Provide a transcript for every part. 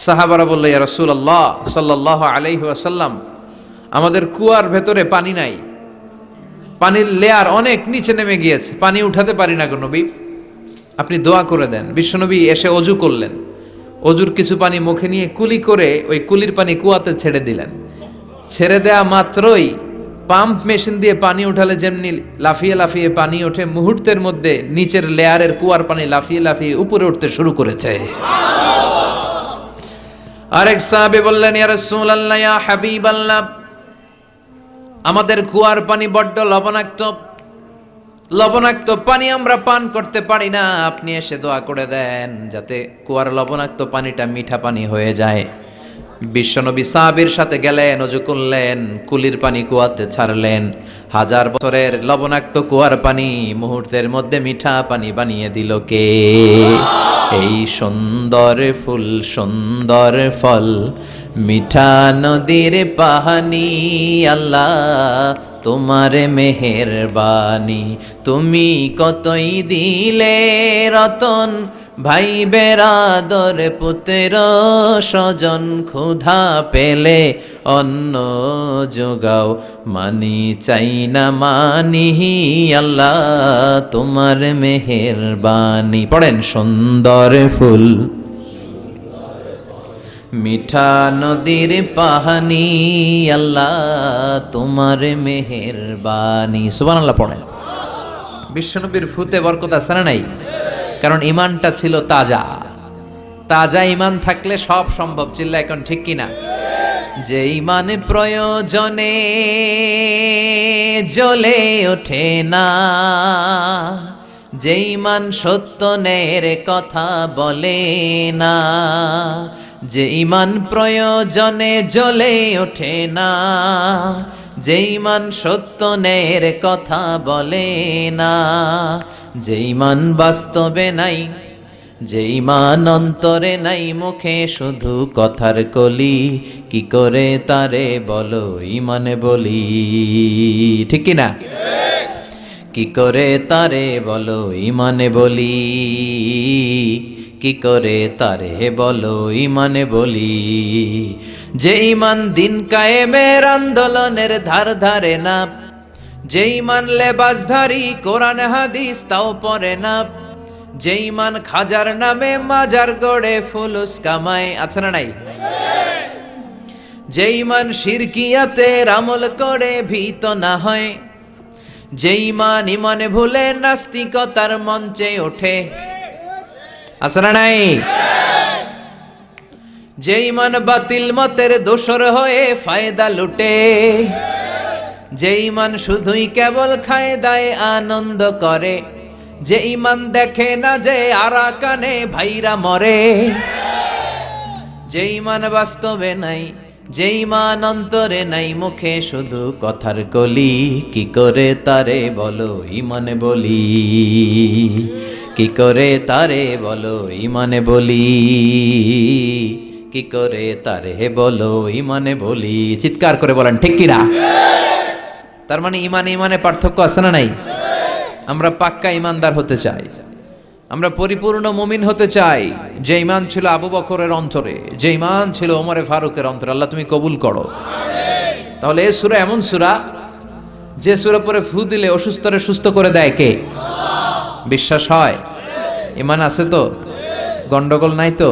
সাহাবারা বলল, ইয়া রাসূলুল্লাহ সাল্লাল্লাহু আলাইহি ওয়াসাল্লাম, আমাদের কুয়ার ভেতরে পানি নাই, পানির লেয়ার অনেক নিচে নেমে গিয়েছে, পানি উঠাতে পারি না গো নবী, আপনি দোয়া করে দেন। বিশ্বনবী এসে অজু করলেন, অজুর কিছু পানি মুখে নিয়ে কুলি করে ওই কুলির পানি কুয়াতে ছেড়ে দিলেন। ছেড়ে দেয়া মাত্রই পাম্প মেশিন দিয়ে পানি উঠালে যেমনি লাফিয়ে লাফিয়ে পানি ওঠে, মুহূর্তের মধ্যে নিচের লেয়ারের কুয়ার পানি লাফিয়ে লাফিয়ে উপরে উঠতে শুরু করেছে। আরেক সাহাবী বললেন, ইয়া রাসূলুল্লাহ, ইয়া হাবিবাল্লাহ, আমাদের কুয়ার পানি বড্ড লবণাক্ত, লবণাক্ত পানি আমরা পান করতে পারি না, আপনি এসে দোয়া করে দেন যাতে কুয়ার লবণাক্ত পানিটা মিঠা পানি হয়ে যায়। বিশ্বনবী সাহাবীর সাথে গেলেন, ওযু করলেন, কুলির পানি কুয়াতে ছাড়লেন। 1000 বছরের লবণাক্ত কুয়ার পানি মুহূর্তের মধ্যে মিঠা পানি বানিয়ে দিল কে? এই সুন্দর ফুল, সুন্দর ফল, মিঠা নদীর পানি, আল্লাহ তোমার মেহেরবানি। তুমি কতই দিলে রতন, ভাই বেরাদর পুত্র স্বজন, ক্ষুধা পেলে অন্ন যোগাও, মানি চাই না মানি, আল্লাহ তোমার মেহেরবানি। পড়েন, সুন্দর ফুল, মিঠা নদীর পানি, আল্লাহ তোমার মেহেরবানি। সুবহানাল্লাহ পড়েন। বিশ্বনবীর ফুতে বরকত আছে না নাই? কারণ ইমানটা ছিল তাজা। তাজা ইমান থাকলে সব সম্ভব। চিল্লা এখন ঠিক কিনা? যে ইমান প্রয়োজনে জ্বলে ওঠে না, যে ইমান সত্য ন্যায়ের কথা বলে না, যে ইমান প্রয়োজনে জ্বলে ওঠে না, যে ইমান সত্য ন্যায়ের কথা বলে না, যে ইমান বাস্তবে নাই, যে ইমান অন্তরে নাই, মুখে শুধু কথার কলি, কি করে তারে বলো ইমানে বলি? ঠিক কিনা? কি করে তারে বলো ইমানে বলি? কি করে তারে বলো ইমানে বলি? যে ইমান দিন কায়েমের আন্দোলনের ধার ধারে না, যে ইমান লেবাসধারী কোরআন হাদিস তাও পড়ে না, যে ইমান খাজার নামে মাজার গড়ে ফুলুস কামায়, আছে না নাই? যে ইমান শিরকিয়াতের আমল করে ভীত না হয়, যে ইমান ইমানে ভুলে নাস্তিকতার মঞ্চে ওঠে, আছে না নাই? যে ইমান বাতিল মতের দোসর হয়ে ফায়দা লুটে, যে ইমান শুধুই কেবল খায় দায় আনন্দ করে, যে ইমান দেখে না যে আরাকানে ভাইরা মরে, যে ইমান বাস্তবে নাই, যে ইমান অন্তরে নাই, মুখে শুধু কথার কলি, কি করে তারে বলো ইমানে বলি? কি করে তারে বলো ইমানে বলি? কি করে তারে বলো ইমানে বলি? চিৎকার করে বলেন ঠিক কিনা? তার মানে ইমানে ইমানে পার্থক্য আছে না নাই? আমরা পাক্কা ইমানদার হতে চাই, আমরা পরিপূর্ণ মুমিন হতে চাই। যে ইমান ছিল আবু বকরের অন্তরে, যে ইমান ছিল ওমরে ফারুকের অন্তরে, আল্লাহ তুমি কবুল করো। তাহলে এই সূরা এমন সূরা, যে সূরা পরে ফু দিলে অসুস্থরে সুস্থ করে দেয় কে? বিশ্বাস হয়? ইমান আছে তো? গন্ডগোল নাই তো?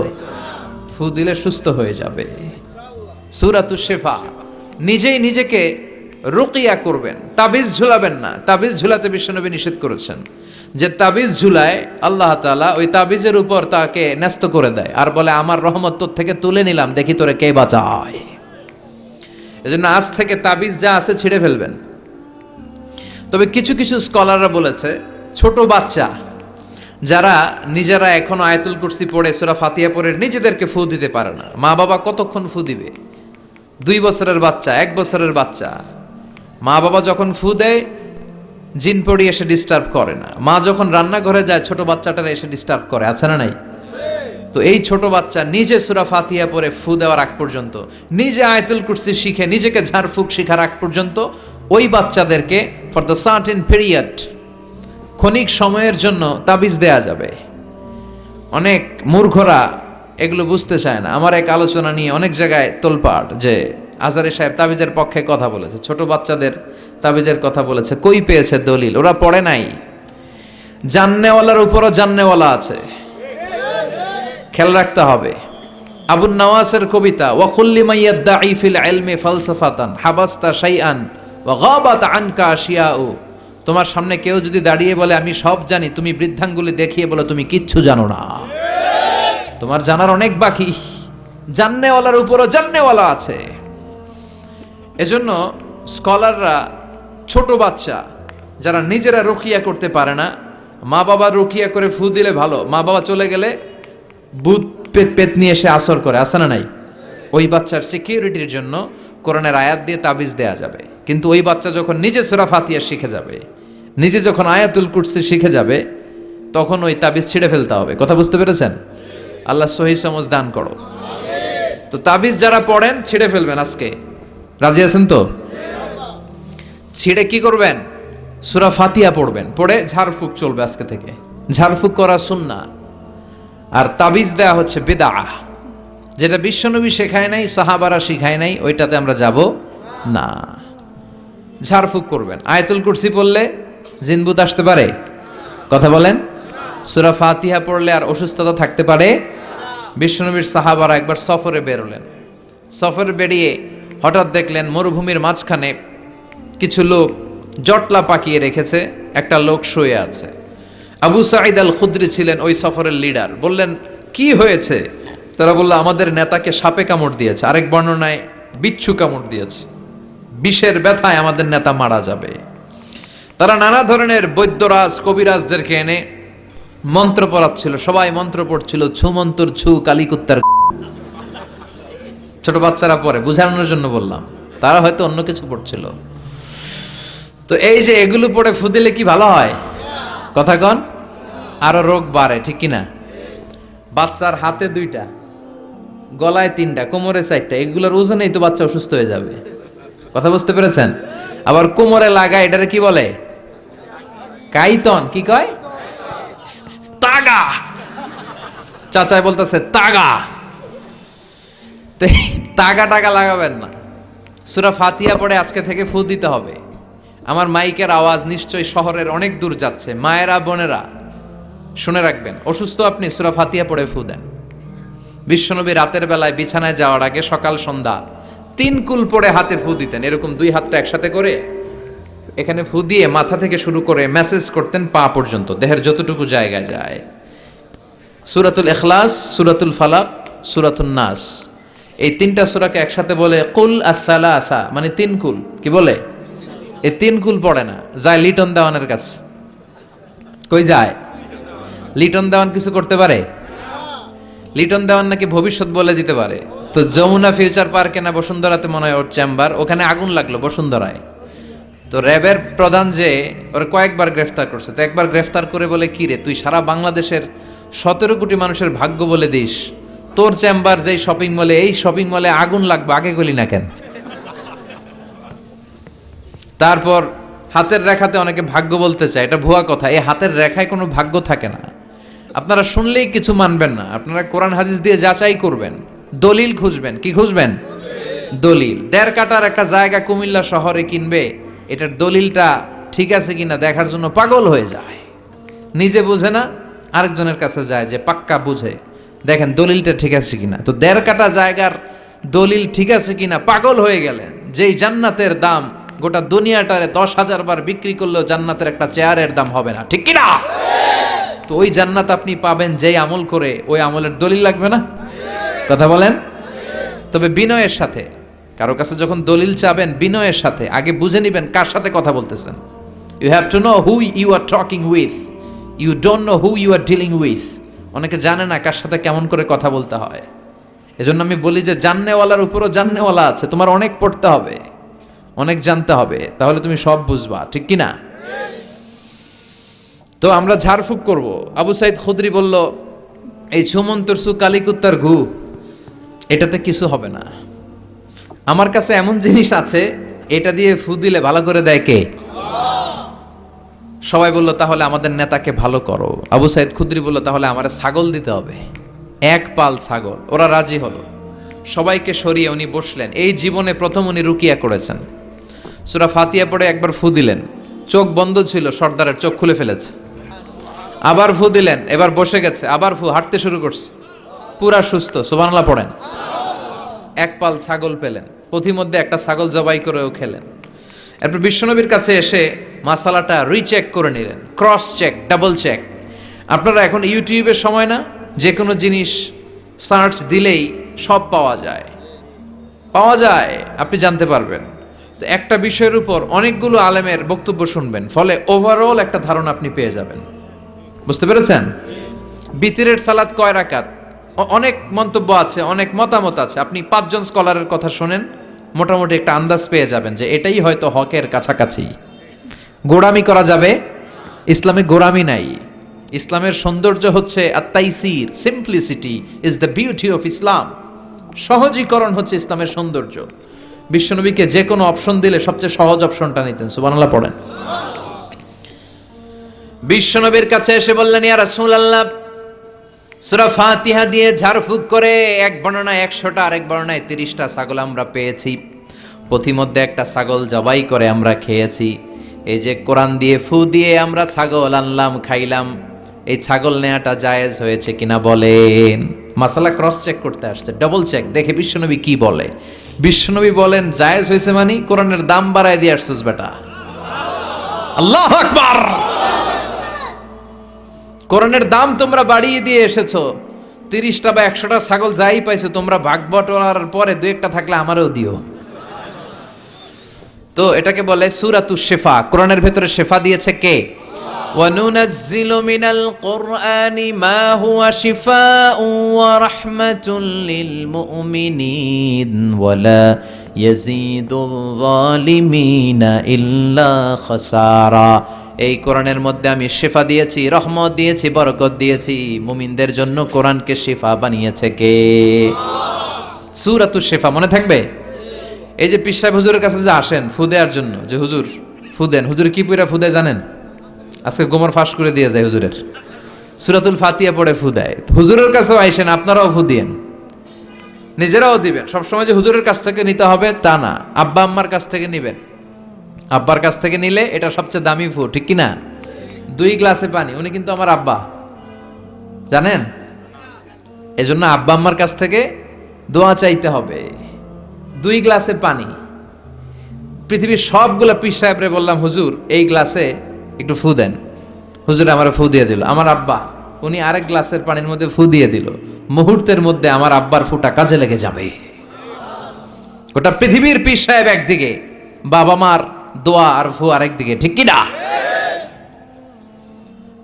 ফু দিলে সুস্থ হয়ে যাবে। সূরাতুশ শিফা। নিজেই নিজেকে রুকিয়া করবেন, তাবিজ ঝুলাবেন না। তাবিজ ঝুলাতে বিশ্বনবী নিষেধ করেছেন। যে তাবিজ ঝুলায় আল্লাহ তাআলা ওই তাবিজের উপর তাকে ন্যস্ত করে দেয় আর বলে, আমার রহমত তোর থেকে তুলে নিলাম, দেখি তোরে কে বাঁচায়। এজন্য আজ থেকে তাবিজ যা আছে ছিঁড়ে ফেলবেন। তবে কিছু কিছু স্কলাররা বলেছে, ছোট বাচ্চা যারা নিজেরা এখনো আয়াতুল কুরসি পড়ে, সূরা ফাতিহা পড়ে নিজেদেরকে ফু দিতে পারে না, মা বাবা কতক্ষণ ফু দিবে? 2 বছরের বাচ্চা, 1 বছরের বাচ্চা, মা বাবা যখন ফু দেয় জিন পড়ি এসে ডিস্টার্ব করে না। মা যখন রান্নাঘরে যায় ছোট বাচ্চাটারা এসে ডিস্টার্ব করে, আছে না নাই? তো এই ছোট বাচ্চা নিজে সূরা ফাতিহা পড়ে ফু দেওয়ার আগ পর্যন্ত, নিজে আয়াতুল কুরসি শিখে নিজেকে ঝাড়ফুঁক শিখার আগ পর্যন্ত ওই বাচ্চাদেরকে ফর দ্য সার্টেন পিরিয়ড, ক্ষণিক সময়ের জন্য তাবিজ দেয়া যাবে। অনেক মূর্খরা এগুলো বুঝতে চায় না। আমার এক আলোচনা নিয়ে অনেক জায়গায় তোলপাড় যে আজহারী সাহেব তাবিজের পক্ষে কথা বলেছে, ছোট বাচ্চাদের তাবিজের কথা বলেছে, কই পেয়েছে দলিল? ওরা পড়ে নাই। জান্নেওয়ালার উপরও জান্নেওয়ালা আছে, খেয়াল রাখতে হবে। আবুন নওয়াসের কবিতা, ওয়া কুল্লি মাইয়াদ্দাঈ ফিল ইলমি ফালসাফাতান হাবাস্তা শাইআন ওয়া গাবাত আনকা আশিয়াউ। তোমার সামনে কেউ যদি দাঁড়িয়ে বলে আমি সব জানি, তুমি বৃদ্ধাঙ্গুলি দেখিয়ে বলো তুমি কিচ্ছু জানো না, তোমার জানার অনেক বাকি। জান্নেওয়ালার উপরও জান্নেওয়ালা আছে। এজন্য স্কলাররা ছোট বাচ্চা যারা নিজেরা রুকিয়া করতে পারে না, মা বাবা রুকিয়া করে ফু দিলে ভালো, মা বাবা চলে গেলে ভূত পেত নিয়ে এসে আসর করে, আসে না নাই? ওই বাচ্চার সিকিউরিটির জন্য কোরআনের আয়াত দিয়ে তাবিজ দেয়া যাবে। কিন্তু ওই বাচ্চা যখন নিজে সূরা ফাতিহা শিখে যাবে, নিজে যখন আয়াতুল কুরসি শিখে যাবে, তখন ওই তাবিজ ছিঁড়ে ফেলতে হবে। কথা বুঝতে পেরেছেন? আল্লাহ সহি সমঝ দান করো। তো তাবিজ যারা পড়েন ছিঁড়ে ফেলবেন আজকে, রাজি আছেন তো? ছিঁড়ে কি করবেন? সূরা ফাতিহা পড়বেন, পড়ে ঝাড়ফুঁক চলবে আজকে থেকে। ঝাড়ফুঁক করা সুন্নাহ। আর তাবিজ দেয়া হচ্ছে বিদআহ, যেটা বিশ্বনবী শেখায় নাই, সাহাবারা শিখায় নাই, ওইটাতে আমরা যাব না। ঝাড়ফুঁক করবেন। আয়াতুল কুরসি পড়লে জিনভূত আসতে পারে? কথা বলেন। সূরা ফাতিহা পড়লে আর অসুস্থতা থাকতে পারে? বিশ্বনবীর সাহাবারা একবার সফরে বেরোলেন। সফরে বেরিয়ে হঠাৎ দেখলেন মরুভূমির মাঝখানে কিছু লোক জটলা পাকিয়ে রেখেছে, একটা লোক শুয়ে আছে। আবু সাঈদ আল খুদরি ছিলেন ওই সফরের লিডার। বললেন কি হয়েছে? তারা বলল আমাদের নেতাকে সাপে কামড় দিয়েছে, আরেক বর্ণনায় বিচ্ছু কামড় দিয়েছে, বিষের ব্যথায় আমাদের নেতা মারা যাবে। তারা নানা ধরনের বৈদ্যরাজ কবিরাজদেরকে এনে মন্ত্র পড়াচ্ছিল, সবাই মন্ত্র পড়ছিল, ছু মন্তর ছু কালিকুত্তার। ছোট বাচ্চারা পড়ে, বুঝানোর জন্য বললাম, তারা হয়তো অন্য কিছু পড়ছিল। তো এই যে এগুলো পড়ে ফু দিলে কি ভালো হয়? কথা কন, আরো রোগ বাড়ে, ঠিক কিনা? বাচ্চার হাতে 2টা, গলায় 3টা, কোমরে 4টা, এগুলোর ওজনেই তো বাচ্চা অসুস্থ হয়ে যাবে। কথা বুঝতে পেরেছেন? আবার কোমরে লাগায়, এটারে কি বলে? কাইতন। কি কয়? তাগা। চাচাই বলতেছে তাগা। তো তাগা টাগা লাগাবেন না। সূরা ফাতিহা পড়ে আজকে থেকে ফু দিতে হবে। আমার মাইকের আওয়াজ নিশ্চয়ই শহরের অনেক দূর যাচ্ছে, মায়েরা বোনেরা শুনে রাখবেন, অসুস্থ আপনি সূরা ফাতিহা পড়ে ফু দেন। বিশ্বনবী রাতের বেলায় বিছানায় যাওয়ার আগে সকাল সন্ধ্যা 3 কুল পড়ে হাতে ফু দিতেন, এরকম 2 হাতটা একসাথে করে এখানে ফু দিয়ে মাথা থেকে শুরু করে মেসেজ করতেন পা পর্যন্ত, দেহের যতটুকু জায়গায় যায়। সূরাতুল ইখলাস, সূরাতুল ফালাক, সূরাতুন নাস, এই 3টা সূরাকে একসাথে বলে কুল আস-সালাসা, মানে 3 কুল। কি বলে? এই 3 কুল পড়ে না, যায় লিটন দেওয়ানের কাছে। কই যায়? লিটন দেওয়ান কিছু করতে পারে? লিটন দেওয়ান নাকি ভবিষ্যৎ বলে দিতে পারে। তো যমুনা ফিউচার পার্কে না বসুন্ধরাতে মনে হয় ওর চেম্বার, ওখানে আগুন লাগলো বসুন্ধরায়। তো র্যাবের প্রধান যে ওর কয়েকবার গ্রেফতার করছে, তো একবার গ্রেফতার করে বলে কি রে, তুই সারা বাংলাদেশের 17 কোটি মানুষের ভাগ্য বলে দিস, তোর চেম্বার যেই শপিং মলে, এই শপিং মলে আগুন লাগবে, আগে গলি না কেন? তারপর হাতের রেখাতে অনেকে ভাগ্য বলতে চায়, এটা ভুয়া কথা। এই হাতের রেখায় কোনো ভাগ্য থাকে না। আপনারা শুনলেই কিছু মানবেন না, আপনারা কোরআন হাদিস দিয়ে যাচাই করবেন, দলিল খুঁজবেন। কি খুঁজবেন? দলিল। 1.5 কাঠার একটা জায়গা কুমিল্লা শহরে কিনবে, এটার দলিলটা ঠিক আছে কিনা দেখার জন্য পাগল হয়ে যায়। নিজে বুঝে না, আরেকজনের কাছে যায় যে পাক্কা বুঝে, দেখেন দলিলটা ঠিক আছে কিনা। তো 1.5 কাঠা জায়গার দলিল ঠিক আছে কিনা পাগল হয়ে গেলেন। যেই জান্নাতের দাম গোটা দুনিয়াটারে 10,000 বার বিক্রি করলেও জান্নাতের একটা চেয়ারের দাম হবে না, ঠিক কিনা? তো ওই জান্নাত আপনি পাবেন যেই আমল করে, ওই আমলের দলিল লাগবে না? কথা বলেন। তবে বিনয়ের সাথে, কারো কাছে যখন দলিল চাবেন বিনয়ের সাথে আগে বুঝে নিবেন কার সাথে কথা বলতেছেন। You have to know who you are talking with, you don't know who you are dealing with. অনেকে জানে না কার সাথে কেমন করে কথা বলতে হয়। এজন্য আমি বলি যে জাননেওয়ালার উপরও জাননেওয়ালা আছে, তোমার অনেক পড়তে হবে, অনেক জানতে হবে, তাহলে তুমি সব বুঝবা, ঠিক কিনা? তো আমরা ঝাড়ফুঁক করব। আবু সাইদ খুদরি বলল এই ছুমন্তর সু কালিকুত্তার ঘু, এটাতে কিছু হবে না। আমার কাছে এমন জিনিস আছে, এটা দিয়ে ফু দিলে ভালো করে দেয় কে? সবাই বলল তাহলে আমাদের নেতাকে ভালো করো। আবু সাইদ খুদরি বলল তাহলে আমারে ছাগল দিতে হবে। এক পাল ছাগল। ওরা রাজি হলো, সবাইকে সরিয়ে উনি বসলেন। এই জীবনে প্রথম উনি রুকিয়া করেছেন। সূরা ফাতিহা পড়ে একবার ফু দিলেন, চোখ বন্ধ ছিল, সর্দারের চোখ খুলে ফেলেছে। আবার ফু দিলেন, এবার বসে গেছে, আবার ফু, হাঁটতে শুরু করছে, পুরা সুস্থ। সুবহানাল্লাহ পড়েন। এক পাল ছাগল পেলেন, পথিমধ্যে একটা ছাগল জবাই করেও খেলেন। এরপর বিশ্বনবীর কাছে এসে মাসালাটা রিচেক করে নিলেন, ক্রস চেক, ডাবল চেক। আপনারা এখন ইউটিউবের সময় না, যে কোনো জিনিস সার্চ দিলেই সব পাওয়া যায়, আপনি জানতে পারবেন। তো একটা বিষয়ের উপর অনেকগুলো আলেমের বক্তব্য শুনবেন, ফলে ওভারঅল একটা ধারণা আপনি পেয়ে যাবেন। বুঝতে পেরেছেন? বিতিরের সালাত কয় রাকাত, অনেক মন্তব্য আছে, অনেক মতামত আছে। আপনি 5 জন স্কলারের কথা শুনেন, মোটামুটি একটা আন্দাজ পেয়ে যাবেন যে এটাই হয়তো হকের কাছাকাছি। গোড়ামি করা যাবে? ইসলামে গোড়ামি নাই। ইসলামের সৌন্দর্য হচ্ছে আত-তাইসির, simplicity is the beauty of Islam. সহজীকরণ হচ্ছে ইসলামের সৌন্দর্য। বিশ্বনবীকে যে কোনো অপশন দিলে সবচেয়ে সহজ অপশনটা নিতেন। সুবহানাল্লাহ পড়েন। বিশ্বনবীর কাছে এসে বললেন, ইয়া রাসূলুল্লাহ, সূরা ফাতিহা দিয়ে ঝাড়ফুঁক করে এক বর্ণনায় 100টা, আরেক বর্ণনায় 30টা ছাগল আমরা পেয়েছি। পথিমধ্যে একটা ছাগল জবাই করে আমরা খেয়েছি। এই যে কোরআন দিয়ে ফু দিয়ে আমরা ছাগল আনলাম, খাইলাম, এই ছাগল নেয়াটা জায়েজ হয়েছে কিনা বলেন। মাসালা ক্রস চেক করতে আসছে, ডাবল চেক, দেখে বিশ্বনবী কি বলে। বিশ্বনবী বলেন জায়েজ হয়েছে মানে কোরআনের দাম বাড়ায় দিয়ে আসছিস বেটা। আল্লাহু আকবার। কোরআনের দাম তোমরা বাড়িয়ে দিয়ে এসেছো। 30টা বা 100টা ছাগল যাই পাইছো তোমরা, ভাগ বটোয়ারার পরে 2-1টা থাকলে আমারও দিও। তো এটাকে বলে সূরাতুশ শিফা। কোরআনের ভেতরে শিফা দিয়েছে কে? ওয়ানুনাজ্জিলু মিনাল কুরআনি মা হুয়া শিফাউন ওয়া রাহমাতুল লিল মুমিনিন ওয়ালা ইয়াজিদুয যালিমিনা ইল্লা খাসারা। এই কোরআনের মধ্যে আমি শিফা দিয়েছি, রহমত দিয়েছি, বরকত দিয়েছি। মুমিনদের জন্য কোরআনকে শিফা বানিয়েছে কে? সূরাতুশ শিফা মনে থাকবে? এই যে পীর সাহেব হুজুরের কাছে যে আসেন ফু দেওয়ার জন্য, যে হুজুর ফু দেন, হুজুর কি পড়ে ফু দেয় জানেন? আজকে গোমর ফাঁস করে দিয়ে যায় হুজুরের। সূরাতুল ফাতিহা পড়ে ফু দেয়। হুজুরের কাছেও আইসেন, আপনারাও ফু দিয়েন, নিজেরাও দিবেন। সবসময় যে হুজুরের কাছ থেকে নিতে হবে তা না, আব্বা আম্মার কাছ থেকে নিবেন। আব্বার কাছ থেকে নিলে এটা সবচেয়ে দামি ফু, ঠিক কিনা? 2 গ্লাসে পানি, উনি কিন্তু আমার আব্বা, জানেন? এজন্য আব্বা আম্মার কাছ থেকে দোয়া চাইতে হবে। 2 গ্লাসে পানি। পৃথিবীর সবগুলা পীর সাহেবরে বললাম, হুজুর এই গ্লাসে একটু ফু দেন। হুজুর আমার ফু দিয়ে দিল। আমার আব্বা, উনি আরেক গ্লাসের পানির মধ্যে ফু দিয়ে দিল। মুহূর্তের মধ্যে আমার আব্বার ফুটা কাজে লেগে যাবে। গোটা পৃথিবীর পীর সাহেব একদিকে, বাবা মার দোয়া আর ফু আরেকদিকে, ঠিক কি না?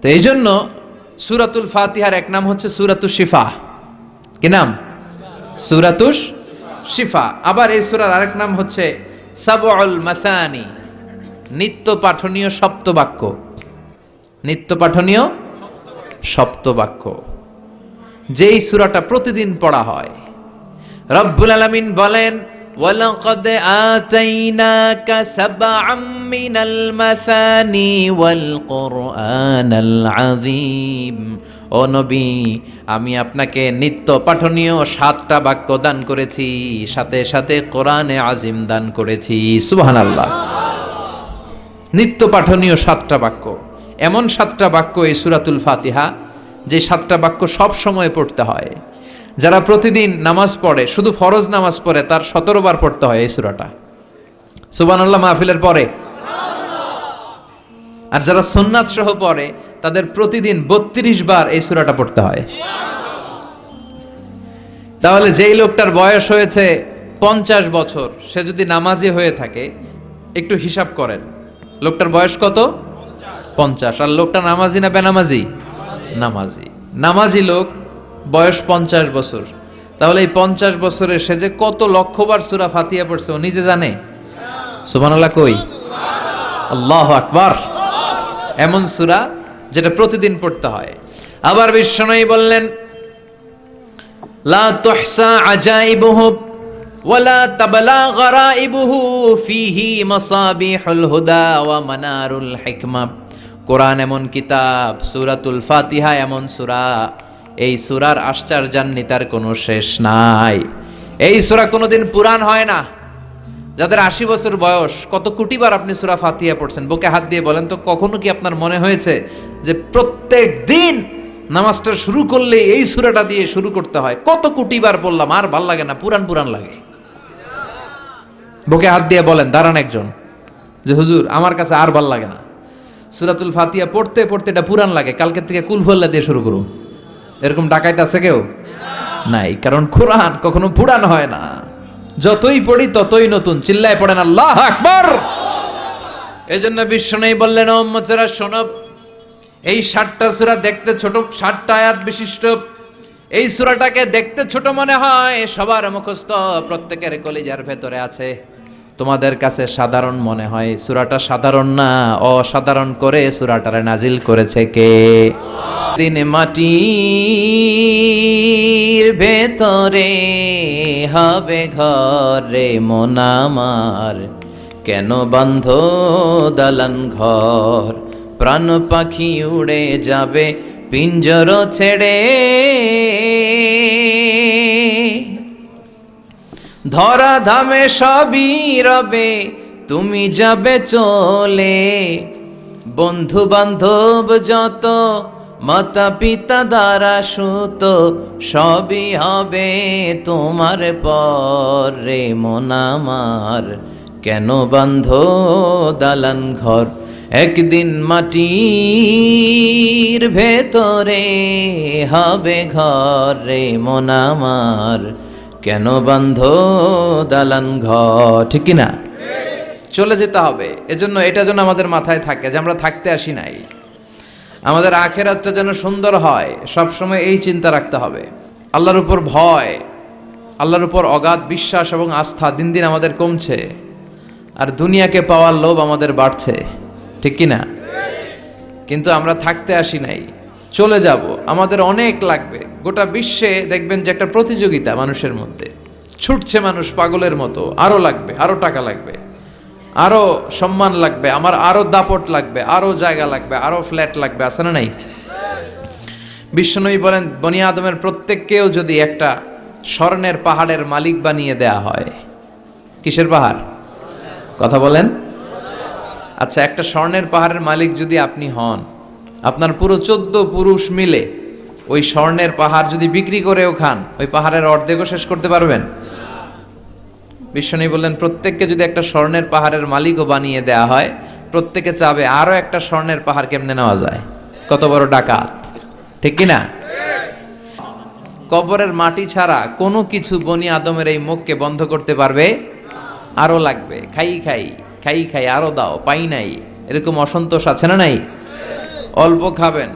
তো এই জন্য সূরাতুল ফাতিহার এক নাম হচ্ছে সূরাতুশ শিফা। কি নাম? সূরাতুশ শিফা। আবার এই সূরার আরেক নাম হচ্ছে সাবউল মাসানি, নিত্য পাঠনীয় সপ্তবাক্য। নিত্য পাঠনীয় সপ্তবাক্য, যেই সূরাটা প্রতিদিন পড়া হয়। রব্বুল আলামিন বলেন, ওয়ালাকাদ আতাইনাকা সাবআম মিনাল মাসানি ওয়াল কুরআনাল আযীম। ও নবী, আমি আপনাকে নিত্য পাঠনীয় 7টা বাক্য দান করেছি, সাথে সাথে কোরআনে আজিম দান করেছি। সুবহানাল্লাহ। নিত্য পাঠনীয় 7টা বাক্য, এমন 7টা বাক্য এই সূরাতুল ফাতিহা, যে 7টা বাক্য সব সময় পড়তে হয়। যারা প্রতিদিন নামাজ পড়ে, শুধু ফরজ নামাজ পড়ে, তার 17 বার পড়তে হয় এই সূরাটা। সুবহানাল্লাহ মাহফিলের পরে। আর যারা সুন্নাত সহ পড়ে, তাদের প্রতিদিন 32 বার এই সূরাটা পড়তে হয়। তাহলে যেই লোকটার বয়স হয়েছে 50 বছর, সে যদি নামাজি হয়ে থাকে, একটু হিসাব করেন, লোকটার বয়স কত? 50। আর লোকটা নামাজি না বেনামাজি? নামাজি। নামাজি লোক, বয়স 50 বছর। তাহলে এই 50 বছরে সে যে কত লক্ষবার সূরা ফাতিহা পড়ছে ও নিজে জানে? সুবহানাল্লাহ কই? আল্লাহু আকবার। এমন সূরা যেটা প্রতিদিন পড়তে হয়। আবার বিশ্বনবী বললেন, লা তুহসা আজাইবুহু ওয়ালা তাবলা গরাইবুহু ফিহি মাসাবিহুল হুদা ওয়া মানারুল হিকমা। কোরআন এমন কিতাব, সূরাতুল ফাতিহা এমন সূরা, এই সূরার আশ্চর্যান্বিতার কোনো শেষ নাই। এই সূরা কোনোদিন পুরান হয় না। যাদের 80 বছর বয়স, কত কোটিবার আপনি সূরা ফাতিহা পড়ছেন, বুকে হাত দিয়ে বলেন তো, কখনো কি আপনার মনে হয়েছে যে প্রত্যেক দিন নামাজটা শুরু করলে এই সূরাটা দিয়ে শুরু করতে হয়? কত কোটিবার পড়লাম, আর ভাল লাগে না, পুরান পুরান লাগে। বুকে হাত দিয়ে বলেন, দাঁড়ান একজন, যে হুজুর আমার কাছে আর ভাল লাগে না, সূরাতুল ফাতিহা পড়তে পড়তে এটা পুরান লাগে, কালকে থেকে কুল হুয়াল্লাহ দিয়ে শুরু করুন। এরকম ডাকাইতে আছে কেউ? নাই, কারণ কোরআন কখনো পুরান হয় না। যতই পড়ি ততই নতুন। চিল্লায় পড়েন আল্লাহু আকবার। এজন্য বিশ্বনবী বললেন, ও উম্মতেরা শোনো, এই 60টা সূরা দেখতে ছোট, 60টা আয়াত বিশিষ্ট এই সূরাটাকে দেখতে ছোট মনে হয়, সবার মুখস্থ, প্রত্যেকের কলিজার ভেতরে আছে। তোমাদের কাছে সাধারণ মনে হয়, সূরাটা সাধারণ না, অসাধারণ করে সূরাটারে নাজিল করেছে কে? দিন মাটির ভেতরে হবে ঘরে মন আমার, কেন বন্ধ দালান ঘর, প্রাণ পাখি উড়ে যাবে পিঞ্জর ছেড়ে, ধরা ধামে সবই রবে তুমি যাবে চলে, বন্ধু বান্ধব যত মাতা পিতা দ্বারা সুত সবই হবে তোমার পরে মন আমার, কেন বান্ধ দালান ঘর, একদিন মাটির ভেতরে হবে ঘরে মন আমার, কেন বান্ধ দালান ঘর। ঠিক না? চলে যেতে হবে। এজন্য এটা যেন আমাদের মাথায় থাকে যে আমরা থাকতে আসি নাই, আমাদের আখিরাতটা যেন সুন্দর হয়, সব সময় এই চিন্তা রাখতে হবে। আল্লাহর উপর ভয়, আল্লাহর উপর অগাধ বিশ্বাস এবং আস্থা দিন দিন আমাদের কমছে, আর দুনিয়াকে পাওয়ার লোভ আমাদের বাড়ছে। ঠিক কি না? কিন্তু আমরা থাকতে আসি নাই, চলে যাব। আমাদের অনেক লাগবে। গোটা বিশ্বে দেখবেন যে একটা প্রতিযোগিতা মানুষের মধ্যে, ছুটছে মানুষ পাগলের মতো, আরো লাগবে, আরো টাকা লাগবে, আরো সম্মান লাগবে, আমার আরো দাপট লাগবে, আরো জায়গা লাগবে, আরো ফ্ল্যাট লাগবে, আছে না নাই? বিশ্বনবী বলেন, বনি আদমের প্রত্যেককেও যদি একটা স্বর্ণের পাহাড়ের মালিক বানিয়ে দেয়া হয়। কিসের পাহাড়? কথা বলেন। আচ্ছা, একটা স্বর্ণের পাহাড়ের মালিক যদি আপনি হন, আপনার পুরো 14 পুরুষ মিলে ওই স্বর্ণের পাহাড় যদি বিক্রি করেও খান, ওই পাহাড়ের অর্ধেকও শেষ করতে পারবেন? বিশ্বনবী বললেন, প্রত্যেককে যদি একটা স্বর্ণের পাহাড়ের মালিকও বানিয়ে দেয়া হয়, প্রত্যেকে চাবে আরো একটা স্বর্ণের পাহাড় কেমনে নেওয়া যায়। কত বড় ডাকাত! ঠিক কিনা? কবরের মাটি ছাড়া কোনো কিছু বনি আদমের এই মুখকে বন্ধ করতে পারবে? আরো লাগবে, খাই খাই খাই খাই, আরো দাও, পাই নাই, এরকম অসন্তোষ আছে না নাই? অল্প খাবেন,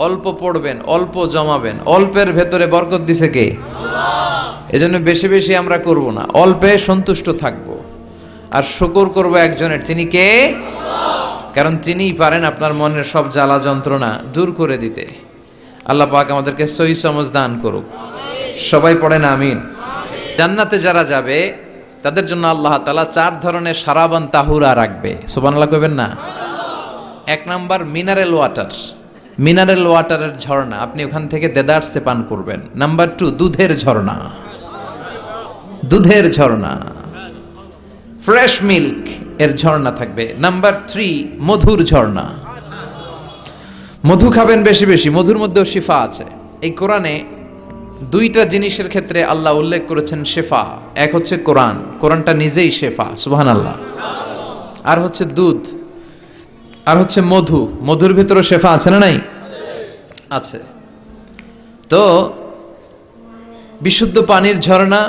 অল্প পড়বেন, অল্প জমাবেন, অল্পের ভেতরে বরকত দিছে কে? এজন্য বেশি বেশি আমরা করব না, অল্পে সন্তুষ্ট থাকব, আর শুকর করব একজনের, তিনি কে? কারণ তিনিই পারেন আপনার মনের সব জ্বালা যন্ত্রণা দূর করে দিতে। আল্লাহ পাক আমাদেরকে সহি সমঝ দান করুক। সবাই পড়েন আমিন। জান্নাতে যারা যাবে তাদের জন্য আল্লাহ তাআলা 4 ধরনের সারাবান তাহুরা রাখবে। সুবহানাল্লাহ কইবেন না? 1 নাম্বার মিনারেল ওয়াটার, মিনারেল ওয়াটারের ঝর্ণা, আপনি ওখান থেকে দেদারসে পান করবেন। নাম্বার 2 দুধের ঝর্ণা, দুধের ঝর্ণা, ফ্রেশ মিল্ক এর ঝর্ণা থাকবে। নাম্বার 3 মধুর ঝর্ণা, মধু খাবেন বেশি বেশি, মধুর মধ্যেও শিফা আছে। এই কোরআনে 2টা জিনিসের ক্ষেত্রে আল্লাহ উল্লেখ করেছেন শেফা। এক হচ্ছে কোরআন, কোরআনটা নিজেই শেফা, সুবহানাল্লাহ। আর হচ্ছে দুধ, আর হচ্ছে মধু, মধুর ভিতরে শেফা আছে না নাই? আছে। তো বিশুদ্ধ পানির ঝর্ণা,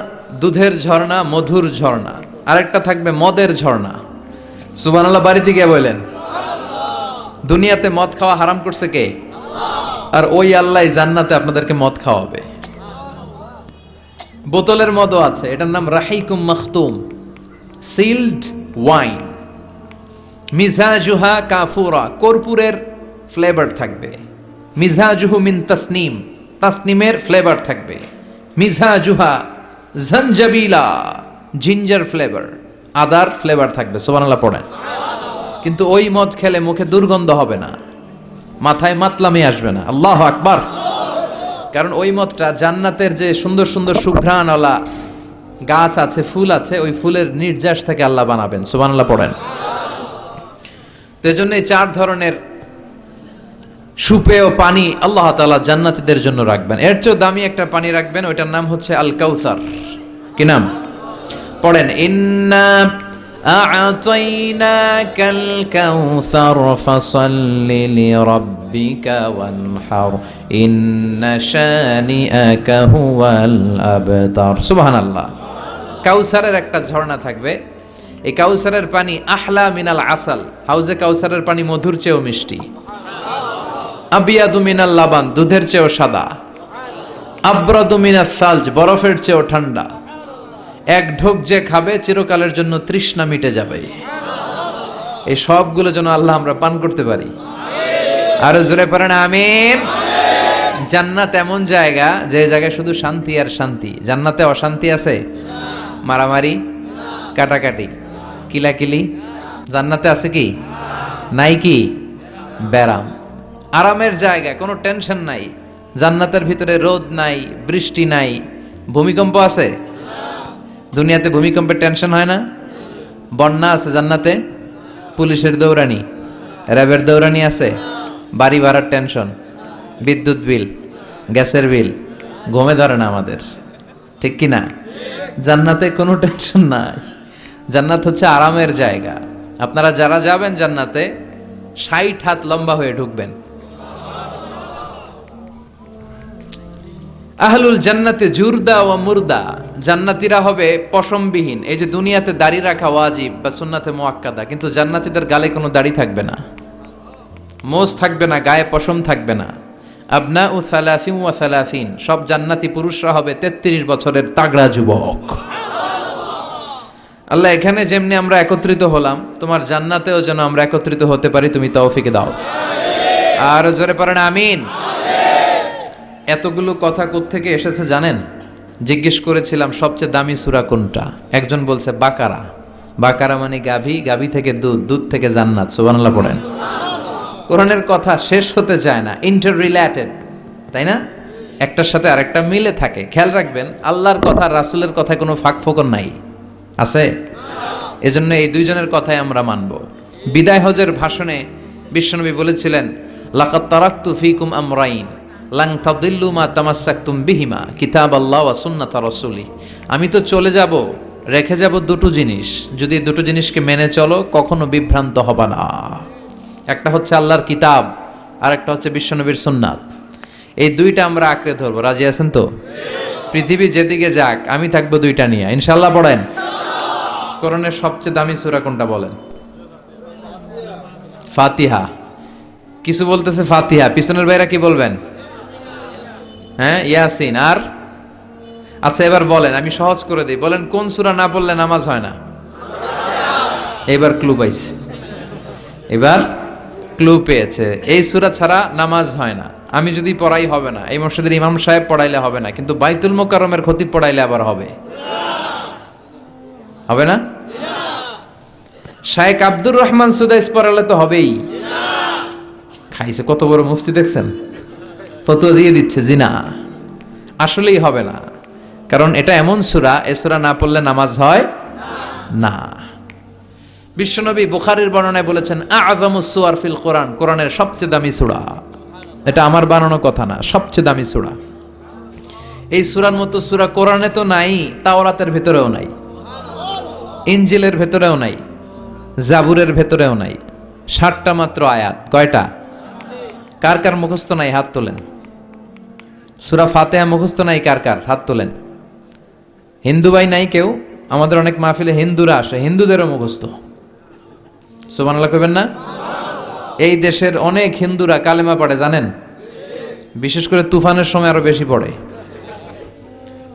দুধের ঝর্ণা, মধুর ঝর্ণা, আরেকটা থাকবে মদের ঝর্ণা। সুবহানাল্লাহ বাড়িতে গিয়ে বলেন। দুনিয়াতে মদ খাওয়া হারাম করছে কে? আর ওই আল্লাহ জান্নাতে আপনাদেরকে মদ খাওয়াবে। বোতলের মদও আছে, এটার নাম রাহিকুম মাখতুম, সিলড ওয়াইন। মিজাজুহা কাফুরা, কর্পূরের ফ্লেভার থাকবে। মিজাজুহু মিন তাসনিম, তাসনিমের ফ্লেভার থাকবে। মিজাজুহা জানজাবিলা, জিঞ্জার ফ্লেভার, আদার ফ্লেভার থাকবে। সুবহানাল্লাহ পড়েন। কিন্তু ওই মদ খেলে মুখে দুর্গন্ধ হবে না, মাথায় মাতলামি আসবে না। আল্লাহু আকবার। কারণ ওই মতটা জান্নাতের যে সুন্দর সুন্দর সুঘ্রাণওয়ালা গাছ আছে, ফুল আছে, ওই ফুলের নির্যাস থেকে আল্লাহ বানাবেন। সুবহানাল্লাহ পড়েন। তো এই জন্য এই 4 ধরনের সুপেয় পানি আল্লাহ তাআলা জান্নাতীদের জন্য রাখবেন। এর চেয়ে দামি একটা পানি রাখবেন, ওইটার নাম হচ্ছে আল কাউসার। কি নাম? পড়েন, ইন্না আ'তাইনাকাল কাউসার ফাসাল্লি লিরাব্বিকা ওয়ানহার ইন্না শানিআকা হুয়াল আবতার। সুবহানাল্লাহ। কাউসারের একটা ঝর্ণা থাকবে, এই কাউসারের পানি আহলা মিনাল আসাল, হাউজে কাউসারের পানি মধুর চেয়েও মিষ্টি। আবিয়াদু মিনাল লাবান, দুধের চেয়েও সাদা। আবরাদু মিনাস সালজ, বরফের চেয়েও ঠান্ডা। এক ঢোক যে খাবে চিরকালের জন্য তৃষ্ণা মিটে যাবে। এই সবগুলো যেন আল্লাহ আমরা পান করতে পারি। আরো জোরে পড়েন আমিন। জান্নাত এমন জায়গা, যে জায়গায় শুধু শান্তি আর শান্তি। জান্নাতে অশান্তি আছে? মারামারি, কাটাকাটি, কিলাকিলি জান্নাতে আছে কি? নাই কি? ব্যারাম। আরামের জায়গা, কোনো টেনশন নাই। জান্নাতের ভিতরে রোদ নাই, বৃষ্টি নাই, ভূমিকম্প আছে? দুনিয়াতে ভূমিকম্পের টেনশন হয় না? বন্যা আছে জান্নাতে? পুলিশের দৌড়ানি, র্যাবের দৌড়ানি আছে? বাড়ি ভাড়ার টেনশন, বিদ্যুৎ বিল, গ্যাসের বিল, ঘুমে ধরে না আমাদের, ঠিক কি না? জান্নাতে কোনো টেনশন নাই। জান্নাত হচ্ছে আরামের জায়গা। আপনারা যারা যাবেন জান্নাতে 60 হাত লম্বা হয়ে ঢুকবেন। আহলুল জান্নাতে জুরদা ওয়া মুরদা, জান্নাতীরা হবে পশমবিহীন। এই যে দুনিয়াতে দাড়ি রাখা ওয়াজিব বা সুন্নাতে মুআক্কাদা, কিন্তু জান্নাতীদের গালে কোনো দাড়ি থাকবে না, মোজ থাকবে না, গায়ে পশম থাকবে না। আবনাউ সালাসিন ওয়া সালাসিন, সব জান্নাতি পুরুষরা হবে 33 বছরের তাগড়া যুবক। আল্লাহ, এখানে যেমনি আমরা একত্রিত হলাম, তোমার জান্নাতেও যেন আমরা একত্রিত হতে পারি, তুমি তৌফিক দাও। আর জোরে পড়েন আমিন। এতগুলো কথা কোত্থেকে এসেছে জানেন? জিজ্ঞেস করেছিলাম সবচেয়ে দামি সূরা কোনটা? একজন বলছে বাকারা। বাকারা মানে গাভী, গাভী থেকে দুধ, দুধ থেকে জান্নাত। সুবহানাল্লাহ পড়েন। কোরআনের কথা শেষ হতে চায় না, ইন্টার রিলেটেড, তাই না? একটার সাথে আরেকটা মিলে থাকে। খেয়াল রাখবেন, আল্লাহর কথা রাসূলের কথায় কোনো ফাঁক ফোকর নাই, আছে? এজন্য এই দুইজনের কথাই আমরা মানব। বিদায় হজের ভাষণে বিশ্বনবী বলেছিলেন, লাকাদ তারাকতু ফীকুম আমরাইন লান তাদিল্লু মা তামাসসাকতুম বিহিমা কিতাবাল্লাহ ওয়া সুন্নাতা রাসূলি। আমি তো চলে যাব, রেখে যাব দুটো জিনিস, যদি দুটো জিনিসকে মেনে চলো কখনো বিভ্রান্ত হবে না। একটা হচ্ছে আল্লাহর কিতাব, আর একটা হচ্ছে বিশ্বনবীর সুন্নাত। এই দুইটা আমরা আঁকড়ে ধরবো। রাজি আছেন তো? পৃথিবী যেদিকে যাক, আমি থাকবো দুইটা নিয়ে, ইনশাআল্লাহ। পড়েন। কোরআনের সবচেয়ে দামি সূরা কোনটা বলেন? ফাতিহা। কিছু বলতেছে ফাতিহা, পিছনের ভাইরা কি বলবেন? হ্যাঁ, ইয়াসিন। আর আচ্ছা, এবার বলেন, আমি সহজ করে দিই, বলেন কোন সূরা না পড়লে নামাজ হয় না? এবার ক্লু পাইছে, এবার ক্লু পেয়েছে। এই সূরা ছাড়া নামাজ হয় না। আমি যদি পড়াই হবে না, এই মসজিদের ইমাম সাহেব পড়াইলে হবে না, কিন্তু বাইতুল মুকাররমের খতিব পড়াইলে আবার হবে। হবে না? শায়েখ আব্দুর রহমান সুদাইস পড়ালে তো হবেই। খাইছে কত বড় মুফতি দেখছেন, ফতোয়া দিয়ে দিচ্ছে জি না, আসলেই হবে না। কারণ এটা এমন সূরা, এই সূরা না পড়লে নামাজ হয় না। বিশ্বনবী বুখারীর বর্ণনায় বলেছেন, আ'যামুস সুওয়ার ফিল কোরআন, কোরআনের সবচেয়ে দামি সূরা। এটা আমার বানানো কথা না, সবচেয়ে দামি সূরা। এই সূরার মতো সূরা কোরআনে তো নাই, তাওরাতের ভেতরেও নাই, ইনজিলের ভেতরেও নাই, জাবুরের ভেতরেও নাই। 60টা মাত্র আয়াত। কয়টা? কার কার মুখস্থ নাই হাত তোলেন। সূরা ফাতিহা মুখস্থ নাই কার কার? হাত তোলেন। হিন্দু ভাই নাই কেউ? আমাদের অনেক মাহফিলে হিন্দুরা আসে, হিন্দুদেরও মুখস্থ। সুবহানাল্লাহ কইবেন না? এই দেশের অনেক হিন্দুরা কালেমা পড়ে জানেন, বিশেষ করে তুফানের সময় আরো বেশি পড়ে।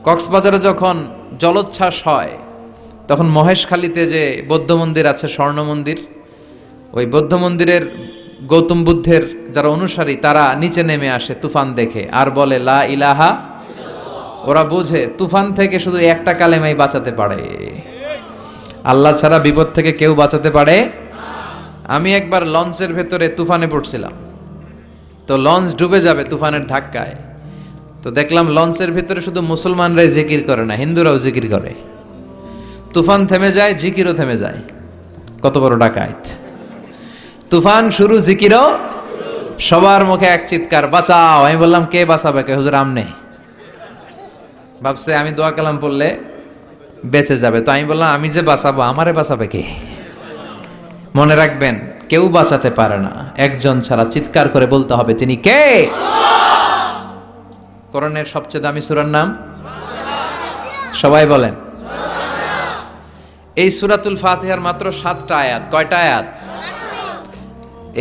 কক্সবাজারে যখন জলোচ্ছ্বাস হয়, তখন মহেশখালীতে যে বৌদ্ধ মন্দির আছে, স্বর্ণ মন্দির, ওই বৌদ্ধ মন্দিরের গৌতম বুদ্ধের যারা অনুসারী, তারা নিচে নেমে আসে তুফান দেখে, আর বলে লা ইলাহা। ওরা বোঝে তুফান থেকে শুধু একটা কালেমাই বাঁচাতে পারে, আল্লাহ ছাড়া বিপদ থেকে কেউ বাঁচাতে পারে। আমি একবার লঞ্চের ভেতরে তুফানে পড়ছিলাম, তো লঞ্চ ডুবে যাবে তুফানের ধাক্কায়। তো দেখলাম লঞ্চের ভিতরে শুধু মুসলমানরাই জিকির করে না, হিন্দুরাও জিকির করে। তুফান থেমে যায়, জিকিরও থেমে যায়। কত বড় ডাকাত! তুফান শুরু, জিকিরও। সবার মুখে এক চিৎকার, বাঁচাও। আমি বললাম, কে বাঁচাবে? কে? হুজুর আমনে। ভাবছে আমি দোয়া কালাম পড়লে বেঁচে যাবে। তো আমি বললাম, আমি যে বাঁচাবো, আমারে বাঁচাবে কে? মনে রাখবেন, কেউ বাঁচাতে পারে না, একজন ছাড়া। চিৎকার করে বলতে হবে, তিনি কে? কোরআনের সবচেয়ে দামি সূরার নাম? সবাই বলেন। এই সূরাতুল ফাতিহার মাত্র 7টা আয়াত। কয়টা আয়াত?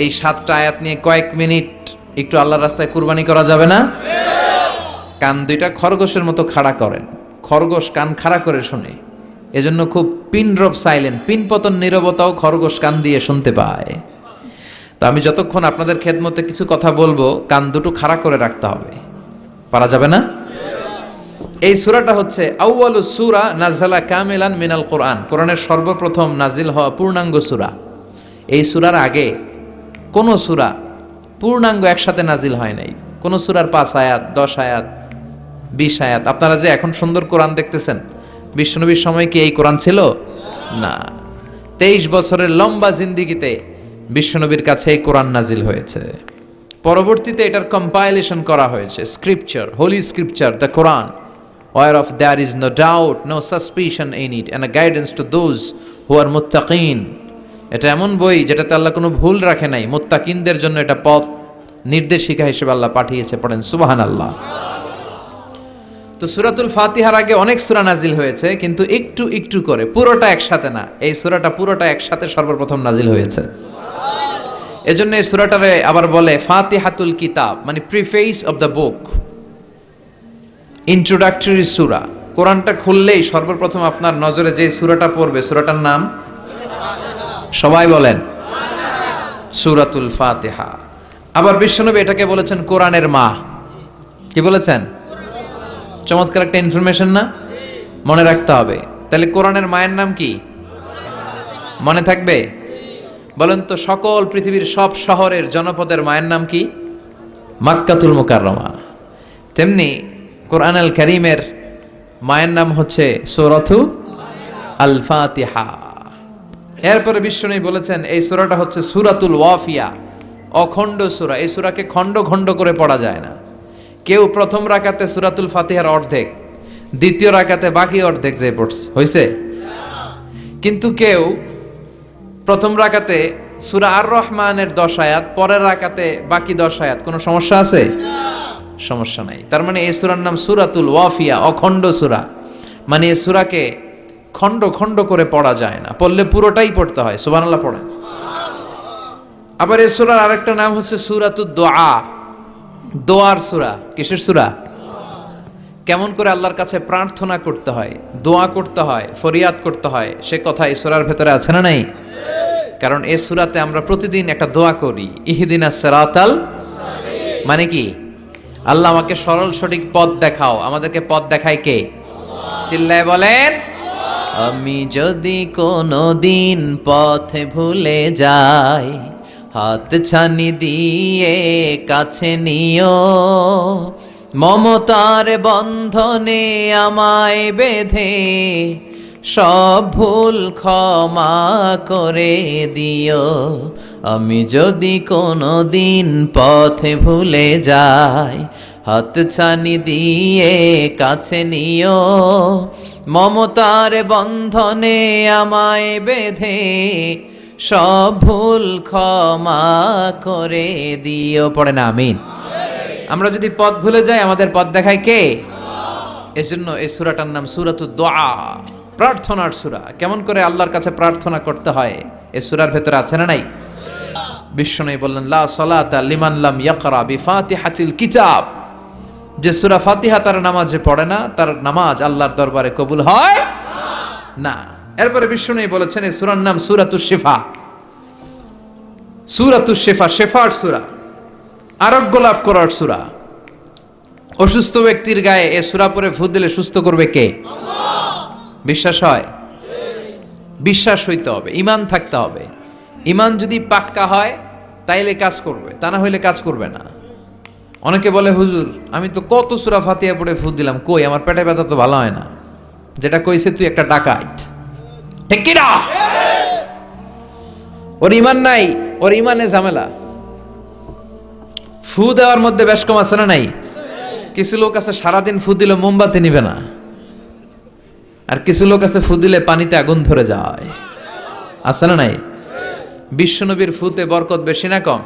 এই 7টা আয়াত নিয়ে কয়েক মিনিট একটু আল্লাহর রাস্তায় কুরবানি করা যাবে না? কান দুইটা খরগোশের মতো খাড়া করেন। খরগোশ কান খাড়া করে শুনে, এজন্য খুব পিন ড্রপ সাইলেন্ট, পিন পতন নীরবতাও খরগোশ কান দিয়ে শুনতে পায়। তো আমি যতক্ষণ আপনাদের খেদমতে কিছু কথা বলবো, কান দুটো খাড়া করে রাখতে হবে। পারা যাবে না? এই সূরাটা হচ্ছে আউয়ালুস সূরা নাযালা কামিলান মিনাল কোরআন, কোরআনের সর্বপ্রথম নাজিল হওয়া পূর্ণাঙ্গ সূরা। এই সূরার আগে কোন সূরা পূর্ণাঙ্গ একসাথে নাজিল হয় নাই। কোন সূরার 5 আয়াত, 10 আয়াত, 20 আয়াত। আপনারা যে এখন সুন্দর কোরআন দেখতেছেন, বিশ্বনবীর সময় কি এই কোরআন ছিল? না। 23 বছরের লম্বা জিন্দেগিতে বিশ্বনবীর কাছে এই কোরআন নাজিল হয়েছে। পরবর্তীতে এটার কম্পাইলেশন করা হয়েছে, scripture, holy scripture, the Quran, whereof there is no doubt, no suspicion in it, and a guidance to those who are muttaqin. এটা এমন বই যেটাতে আল্লাহ কোনো ভুল রাখে নাই। মুত্তাকিনদের জন্য এটা পথ নির্দেশিকা হিসেবে আল্লাহ পাঠিয়েছে। পড়েন সুবহানাল্লাহ। তো সূরাতুল ফাতিহার আগে অনেক সূরা নাজিল হয়েছে, কিন্তু একটু একটু করে, পুরোটা একসাথে না। এই সূরাটা পুরোটা একসাথে সর্বপ্রথম নাজিল হয়েছে। এজন্য এই সূরাটারে আবার বলে ফাতিহাতুল কিতাব, মানে preface of the book, introductory সূরা। কোরআনটা খুললেই সর্বপ্রথম আপনার নজরে যে সূরাটা পড়বে, সূরাটার নাম সবাই বলেন সূরাতুল ফাতিহা। আবার বিশ্বনবী এটাকে বলেছেন কোরআনের মা। কি বলেছেন? চমৎকার একটা ইনফরমেশন না? মনে রাখতে হবে। তাহলে কোরআনের মায়ের নাম কি? মনে থাকবে? বলেন তো, সকল পৃথিবীর সব শহরের জনপদের মায়ের নাম কি? মাক্কাতুল মুকাররমা। তেমনি কোরআন আল কারীমের মায়ের নাম হচ্ছে সূরাতু আল ফাতিহা। এরপরে বিশ্বনবী বলেছেন এই সূরাটা হচ্ছে সূরাতুল ওয়াফিয়া, অখণ্ড সূরা। এই সূরাকে খণ্ড খণ্ড করে পড়া যায় না। কেউ প্রথম রাকাতে সূরাতুল ফাতিহার অর্ধেক, দ্বিতীয় রাকাতে বাকি অর্ধেক যে পড়ছে, হইছে? কিন্তু কেউ প্রথম রাকাতে সূরা আর রহমানের 10 আয়াত, পরের রাকাতে বাকি 10 আয়াত। কোনো সমস্যা আছে? সমস্যা নাই। তার মানে এই সূরার নাম সূরাতুল ওয়াফিয়া, অখণ্ড সূরা। মানে এই সূরাকে খণ্ড খণ্ড করে পড়া যায় না, পড়লে পুরোটাই পড়তে হয়। সুবহানাল্লাহ পড়েন। আবার এই সূরার আরেকটা নাম হচ্ছে সূরাতুদ দুআ, দোয়ার সূরা। কিসের সূরা? কেমন করে আল্লাহর কাছে প্রার্থনা করতে হয়, দোয়া করতে হয়, ফরিয়াদ করতে হয়, সে কথা এই সূরার ভেতরে আছে না নাই? কারণ এই সূরাতে আমরা প্রতিদিন একটা দোয়া করি, ইহদিনাস সিরাতাল মুস্তাকিম। মানে কি? আল্লাহ আমাকে সরল সঠিক পথ দেখাও। আমাদেরকে পথ দেখায় কে? চিল্লায় বলেন। আমি যদি কোনো দিন পথে ভুলে যাই, হাত ছানি দিয়ে কাছে নিও, মমতার বন্ধনে আমায় বেঁধে সব ভুল ক্ষমা করে দিও। আমি যদি কোনো দিন পথে ভুলে যাই, হাত ছানি দিয়ে কাছে নিও, মমতার বন্ধনে আমায় বেঁধে সব ভুল ক্ষমা করে দিও। পড়ে না আমিন? আমরা যদি পথ ভুলে যাই, আমাদের পথ দেখায় কে? এজন্য এই সূরাটার নাম সূরাতুদ দুআ, প্রার্থনার সূরা। কেমন করে আল্লাহর কাছে প্রার্থনা করতে হয় এই সূরার ভেতরে আছে না নাই? বিশ্বনবী বললেন, লা সালাতা লিমান লাম ইয়াকরা বিফাতিহাতিল কিতাব। যে সূরা ফাতিহা তার নামাজে পড়ে না, তার নামাজ আল্লাহর দরবারে কবুল হয় না। এরপরে বিশ্বনবী বলেছেন এই সূরার নাম সূরাতুশ শিফা। সূরাতুশ শিফা, শেফার সূরা, আরোগ্য লাভ করার সূরা। অসুস্থ ব্যক্তির গায়ে এই সূরা পড়ে ফু দিলে সুস্থ করবে কে? আল্লাহ। বিশ্বাস হয়? বিশ্বাস হইতে হবে, ঈমান থাকতে হবে। ঈমান যদি পাক্কা হয় তাইলে কাজ করবে, তা না হইলে কাজ করবে না। অনেকে বলে হুজুর আমি তো কত সূরা ফাতিহা পড়ে ফু দিলাম, কই আমার পেটে ব্যথা তো ভালো হয় না। যেটা কইছে তুই একটা ডাকাত, ঠিক কি না? ওর ইমান নাই, ওর ইমানে ঝামেলা। ফু দেওয়ার মধ্যে বেশ কম আছে না নাই? কিছু লোক আছে সারাদিন ফু দিলে মোমবাতি নিবে না, আর কিছু লোক আছে ফু দিলে পানিতে আগুন ধরে যায়, আছে না নাই? বিশ্বনবীর ফুতে বরকত বেশি না কম?